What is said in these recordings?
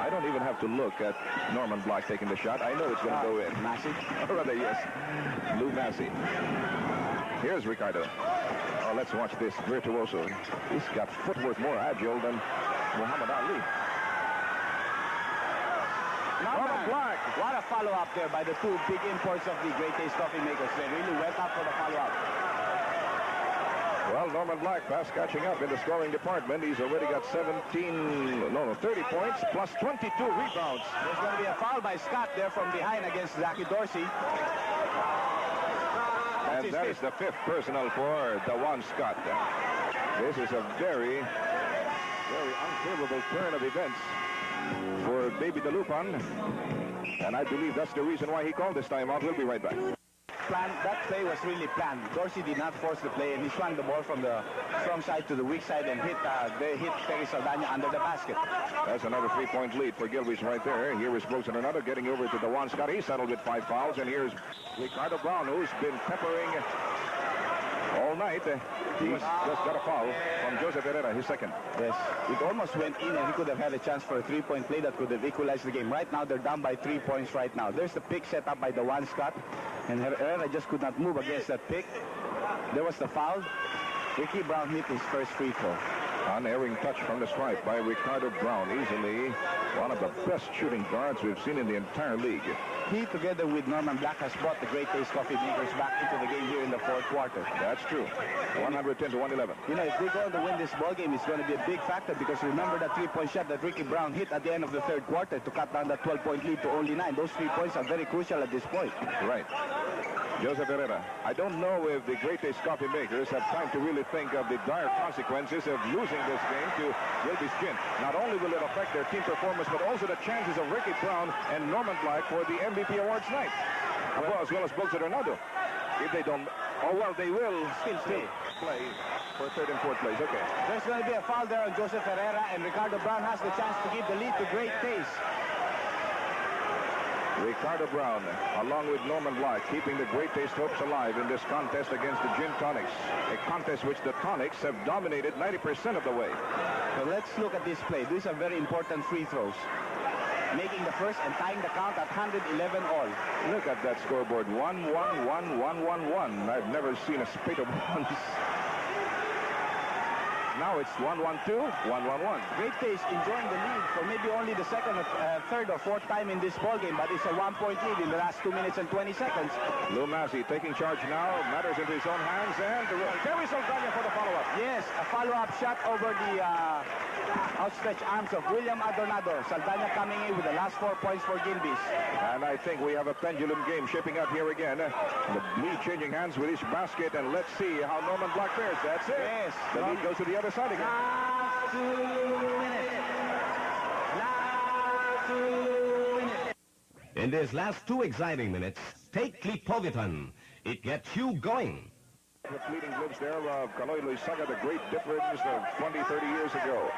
I don't even have to look at Norman Black taking the shot. I know it's going to go in. Massey? Or rather, yes, Lou Massey. Here's Ricardo. Oh, let's watch this virtuoso. He's got footwork more agile than Muhammad Ali. Norman Black. What a follow-up there by the two big imports of the Great Taste Coffee makers. They really went up for the follow-up. Well, Norman Black fast catching up in the scoring department. He's already got 30 points plus 22 rebounds. There's going to be a foul by Scott there from behind against Zachy Dorsey. And that is the fifth personal for Dawan Scott. This is a very, very unfavorable turn of events for Baby Dalupan. And I believe that's the reason why he called this timeout. We'll be right back. That play was really planned. Dorsey did not force the play, and he swung the ball from the strong side to the weak side and hit Terry Saldana under the basket. That's another three-point lead for Gilbey's right there. Here is Brooks and another getting over to Dawan Scott. He settled with 5 fouls, and here's Ricardo Brown, who's been peppering all night. He's just got a foul from Joseph Herrera, his second. Yes, it almost went in, and he could have had a chance for a three-point play that could have equalized the game. Right now, they're down by 3 points right now. There's the pick set up by Dawan Scott, and Herrera just could not move against that pick. There was the foul. Ricky Brown hit his first free throw. Unerring touch from the stripe by Ricardo Brown. Easily one of the best shooting guards we've seen in the entire league. He, together with Norman Black, has brought the Great Taste Coffee makers back into the game here in the fourth quarter. That's true. 110 to 111. You know, if they're going to win this ball game, it's going to be a big factor because remember that three-point shot that Ricky Brown hit at the end of the third quarter to cut down that 12-point lead to only 9. Those 3 points are very crucial at this point. Right. Joseph Herrera. I don't know if the Great Taste Coffee makers have time to really think of the dire consequences of losing this game to Gilbey's Gin. Not only will it affect their team performance, but also the chances of Ricky Brown and Norman Black for the MVP awards night. As well as Brooks and Ronaldo. If they don't, they will still play for third and fourth place. Okay. There's going to be a foul there on Joseph Herrera, and Ricardo Brown has the chance to give the lead to Great Taste. Ricardo Brown, along with Norman Black, keeping the Great Taste hopes alive in this contest against the Gin Tonics. A contest which the Tonics have dominated 90% of the way. So let's look at this play. These are very important free throws. Making the first and tying the count at 111 all. Look at that scoreboard. 1-1-1-1-1-1. I've never seen a spate of ones. Now it's 1-1-2, 1-1-1. Great Taste enjoying the lead for maybe only the second, third, or fourth time in this ball game, but it's a 1-point lead in the last 2 minutes and 20 seconds. Lou Massey taking charge now, matters into his own hands, and Terry Saldana for the follow-up. Yes, a follow-up shot over the outstretched arms of William Adornado. Saldana coming in with the last 4 points for Gilbey's. And I think we have a pendulum game shaping up here again. The lead changing hands with each basket, and let's see how Norman Black fares. That's it. Yes. The lead goes to the other side again. Last 2 minutes. In these last 2 exciting minutes, take Klipovitan. It gets you going. The fleeting glimpse there of Kaloy Luisaga, the great difference of 20, 30 years ago.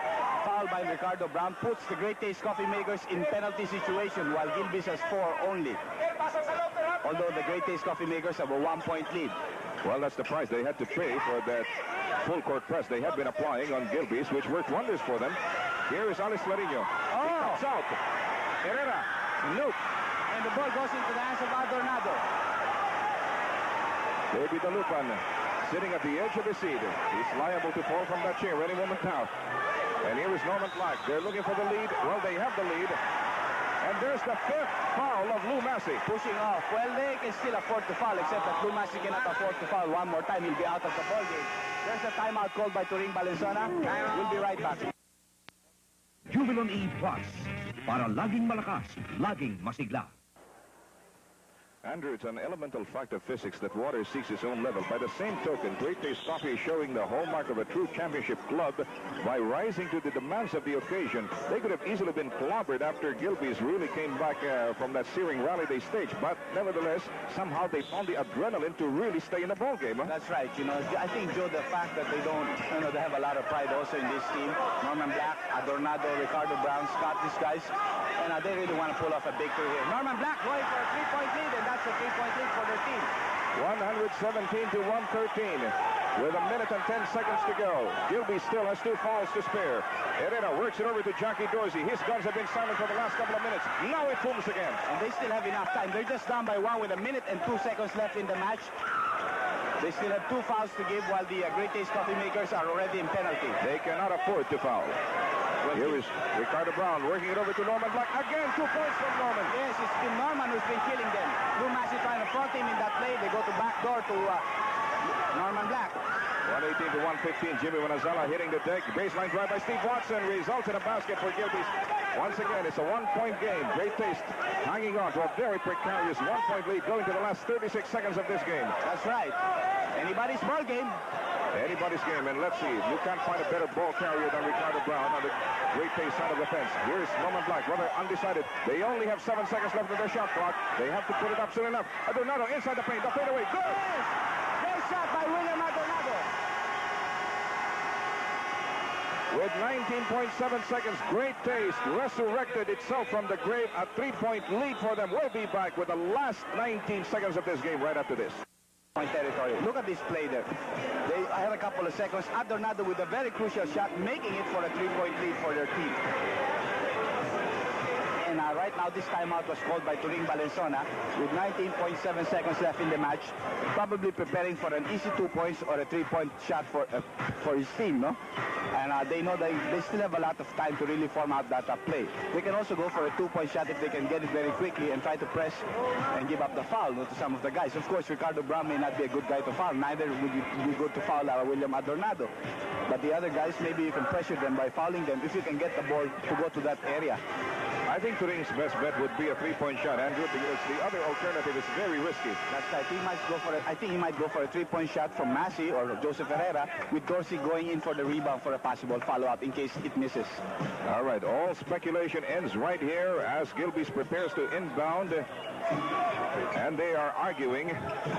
Foul by Ricardo Brown puts the Great Taste Coffee makers in penalty situation while Gilbey's has 4 only. Although the Great Taste Coffee makers have a 1-point lead. Well, that's the price they had to pay for that full court press they had been applying on Gilbey's, which worked wonders for them. Here is Alice Larino. He comes out. Herrera. Luke. And the ball goes into the hands of Adornado. Baby Dalupan sitting at the edge of the seat. He's liable to fall from that chair any moment now. And here is Norman Black. They're looking for the lead. Well, they have the lead. And there's the 5th foul of Lou Massey. Pushing off. Well, they can still afford to foul, except that Lou Massey cannot afford to foul one more time. He'll be out of the ball game. There's a timeout called by Turing Valenzuela. We'll be right back. Jubilon E Plus. Para laging malakas, laging masigla. Andrew, it's an elemental fact of physics that water seeks its own level. By the same token, Great Taste Coffee is showing the hallmark of a true championship club by rising to the demands of the occasion. They could have easily been clobbered after Gilbey's really came back from that searing rally they staged. But nevertheless, somehow they found the adrenaline to really stay in the ball game. Huh? That's right. You know, I think, Joe, the fact that they don't, they have a lot of pride also in this team. Norman Black, Adornado, Ricardo Brown, Scott, these guys. And they really want to pull off a victory here. Norman Black going for a 3-point lead, and that's a 3-point lead for their team. 117 to 113. with 1 minute and 10 seconds to go. Gilbey still has 2 fouls to spare. Herrera works it over to Jackie Dorsey. His guns have been silent for the last couple of minutes. Now it booms again. And they still have enough time. They're just down by 1 with 1 minute and 2 seconds left in the match. They still have 2 fouls to give while the Great Taste Coffee Makers are already in penalty. They cannot afford to foul. Here is Ricardo Brown working it over to Norman Black. Again, 2 points from Norman. Yes, it's been Norman who's been killing them. Lou Massey trying to front him in that play. They go to back door to Norman Black. 118 to 115. Jimmy Manazala hitting the deck. Baseline drive by Steve Watson results in a basket for Gilbey. Once again, it's a 1-point game. Great Taste hanging on to a very precarious 1-point lead going to the last 36 seconds of this game. That's right. Anybody's ball game. Anybody's game, and let's see. You can't find a better ball carrier than Ricardo Brown on the Great Taste side of the fence. Here's Norman Black, rather undecided. They only have 7 seconds left of their shot clock. They have to put it up soon enough. Adornado inside the paint. The fadeaway. Good! Yes! Great shot by William Adornado. With 19.7 seconds, Great Taste resurrected itself from the grave. A 3-point lead for them. We'll be back with the last 19 seconds of this game right after this. Point territory. Look at this play there. They had a couple of seconds. Adornado with a very crucial shot, making it for a 3-point lead for their team. And right now, this timeout was called by Turing Valenzuela with 19.7 seconds left in the match, probably preparing for an easy 2 points or a 3-point shot for his team, no? And they know they still have a lot of time to really form out that play. They can also go for a 2-point shot if they can get it very quickly and try to press and give up the foul to some of the guys. Of course, Ricardo Brown may not be a good guy to foul. Neither would be good to foul William Adornado. But the other guys, maybe you can pressure them by fouling them if you can get the ball to go to that area. I think Turing's best bet would be a 3-point shot, Andrew, because the other alternative is very risky. That's right. He might go for it. I think he might go for a 3-point shot from Massey or Joseph Herrera, with Dorsey going in for the rebound for a possible follow-up in case it misses. All right, all speculation ends right here as Gilbey prepares to inbound. And they are arguing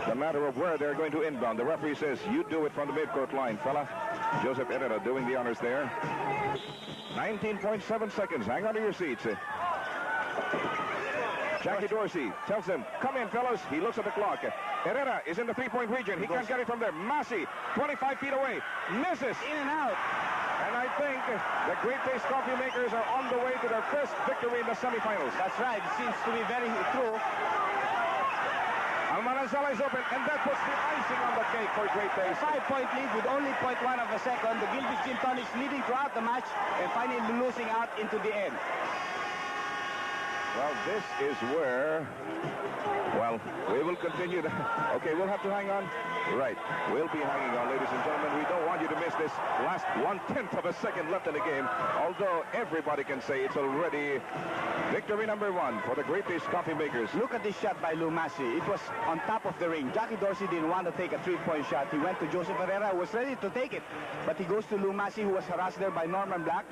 the matter of where they're going to inbound. The referee says, you do it from the midcourt line, fella. Joseph Herrera doing the honors there. 19.7 seconds. Hang on to your seats. Jackie Dorsey tells them, come in, fellas. He looks at the clock. Herrera is in the 3-point region. He can't get it from there. Massey, 25 feet away. Misses. In and out. And I think the Great Taste Coffee Makers are on the way to their first victory in the semifinals. That's right. It seems to be very true. Almanazala is open, and that puts the icing on the cake for Great Taste. 5-point lead with only 0.1 of a second. The Gilbey Gin Tonics leading throughout the match and finally losing out into the end. Well, this is where, well, we will continue. Okay, we'll have to hang on. Right, we'll be hanging on, ladies and gentlemen. We don't want you to miss this last 1/10 of a second left in the game. Although everybody can say it's already victory number 1 for the Great Taste Coffee Makers. Look at this shot by Lou Massey. It was on top of the ring. Jackie Dorsey didn't want to take a 3-point shot. He went to Joseph Herrera, who was ready to take it. But he goes to Lou Massey, who was harassed there by Norman Black.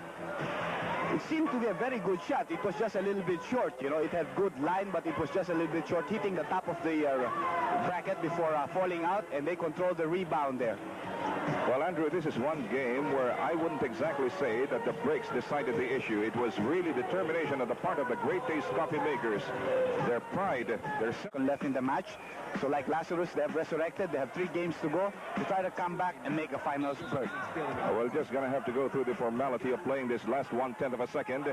It seemed to be a very good shot. It was just a little bit short. You know, it had good line, but it was just a little bit short, hitting the top of the bracket before falling out, and they controlled the rebound there. Well, Andrew, this is one game where I wouldn't exactly say that the breaks decided the issue. It was really determination on the part of the Great Taste Coffee Makers. Their pride, their second left in the match. So like Lazarus, they have resurrected. They have 3 games to go to try to come back and make a final spurt. We're just going to have to go through the formality of playing this last 1/10 of a second.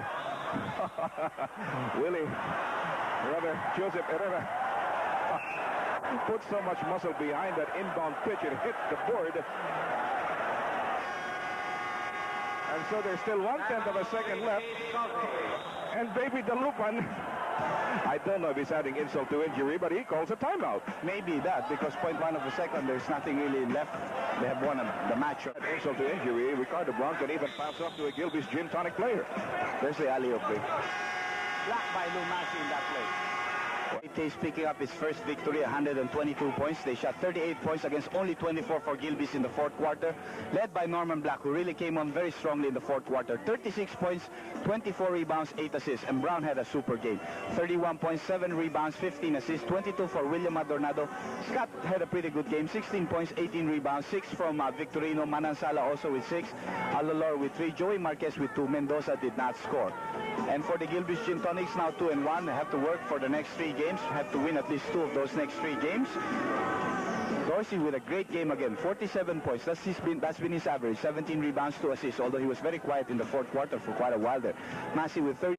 Willie, brother Joseph Herrera, put so much muscle behind that inbound pitch, it hit the board. And so there's still 1/10 of a second left. And baby Dalupan, I don't know if he's adding insult to injury, but he calls a timeout. Maybe that, because 0.1 of a second, there's nothing really left. They have won the match. Insult to injury, Ricardo Brown can even pass off to a Gilbey's Gin Tonic player. There's the alley-oop. Blocked by Lou Massey in that play. Great Taste picking up his first victory, 122 points. They shot 38 points against only 24 for Gilbey's in the 4th quarter, led by Norman Black, who really came on very strongly in the 4th quarter. 36 points, 24 rebounds, 8 assists. And Brown had a super game. 31 points, 7 rebounds, 15 assists, 22 for William Adornado. Scott had a pretty good game, 16 points, 18 rebounds, 6 from Victorino. Manansala also with 6. Alalor with 3. Joey Marquez with 2. Mendoza did not score. And for the Gilbey's Gin Tonics, now 2-1. They have to work for the next 3 games. Have to win at least 2 of those next 3 games. Dorsey with a great game again. 47 points. That's been his average. 17 rebounds, 2 assists. Although he was very quiet in the fourth quarter for quite a while there. Massey with 30.